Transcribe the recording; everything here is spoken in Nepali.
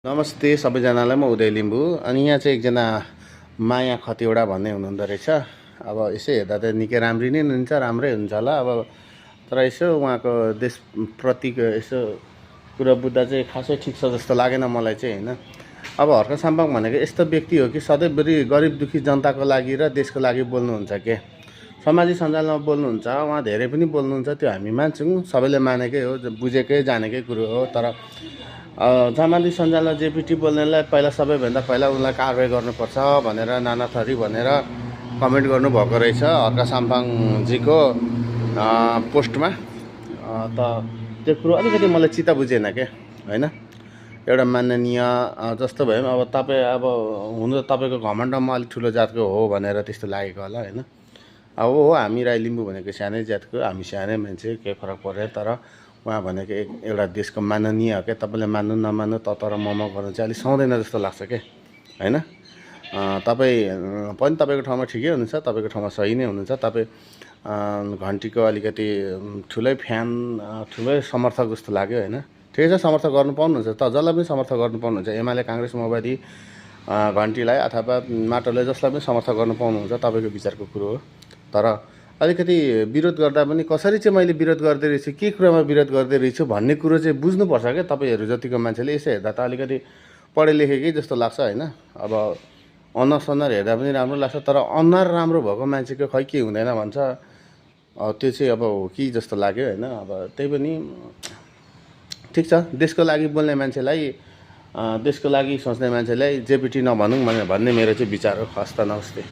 नमस्ते सबैजनालाई। म उदय लिम्बू। अनि यहाँ चाहिँ एकजना माया खतिवडा भन्ने हुनुहुँदो रहेछ। अब यसो हेर्दा त निकै राम्री नै हुनुहुन्छ, राम्रै हुन्छ होला। अब तर यसो उहाँको देशप्रतिको यसो कुरा बुझ्दा चाहिँ खासै ठिक छ जस्तो लागेन मलाई चाहिँ, होइन। अब हर्क साम्पाङ भनेको यस्तो व्यक्ति हो कि सधैँभरि गरिब दुखी जनताको लागि र देशको लागि बोल्नुहुन्छ के। सामाजिक सञ्जालमा बोल्नुहुन्छ, उहाँ धेरै पनि बोल्नुहुन्छ, त्यो हामी मान्छौँ, सबैले मानेकै हो, बुझेकै जानेकै कुरो हो। तर सामाजिक सञ्जालमा जेपिटी बोल्नेलाई पहिला सबैभन्दा पहिला उनलाई कारवाही गर्नुपर्छ भनेर नाना थरी भनेर कमेन्ट गर्नुभएको रहेछ हर्क साम्पाङजीको पोस्टमा। त त्यो कुरो अलिकति मलाई चित्त बुझेन के, होइन। एउटा माननीय जस्तो भयो अब तपाईँ अब हुनु त तपाईँको घमण्डमा अलिक ठुलो जातको हो भनेर त्यस्तो लागेको होला, होइन। अब हो हामी राई लिम्बू भनेको सानै जातको, हामी सानै मान्छे, केही फरक पर्दैन। तर उहाँ भनेको एउटा देशको माननीय हो क्या। तपाईँले मान्नु नमान्नु तर मम गर्नु चाहिँ अलिक सुहाउँदैन जस्तो लाग्छ क्या, होइन। तपाईँ पनि तपाईँको ठाउँमा ठिकै हुनुहुन्छ, तपाईँको ठाउँमा सही नै हुनुहुन्छ। तपाईँ घन्टीको अलिकति ठुलै फ्यान, ठुलै समर्थक जस्तो लाग्यो, होइन। ठिकै छ, समर्थक गर्नु पाउनुहुन्छ, त जसलाई पनि समर्थक गर्नु पाउनुहुन्छ। एमाले, काङ्ग्रेस, माओवादी, घन्टीलाई अथवा माटोलाई जसलाई पनि समर्थक गर्नु पाउनुहुन्छ, तपाईँको विचारको कुरो हो। तर अलिकति विरोध गर्दा पनि कसरी चाहिँ मैले विरोध गर्दै रहेछु, के कुरामा विरोध गर्दै रहेछु भन्ने कुरो चाहिँ बुझ्नुपर्छ क्या तपाईँहरू जतिको मान्छेले। यसो हेर्दा त अलिकति पढे लेखेकै जस्तो लाग्छ, होइन। अब अनुहार सनुहार हेर्दा पनि राम्रो लाग्छ, तर अनुहार राम्रो भएको मान्छेको खै के हुँदैन भन्छ। त्यो चाहिँ अब हो कि जस्तो लाग्यो, होइन। अब त्यही पनि ठिक छ, देशको लागि बोल्ने मान्छेलाई, देशको लागि सोच्ने मान्छेलाई जेपिटी नभनौँ भन्ने मेरो चाहिँ विचार हो। हस्त नमस्ते।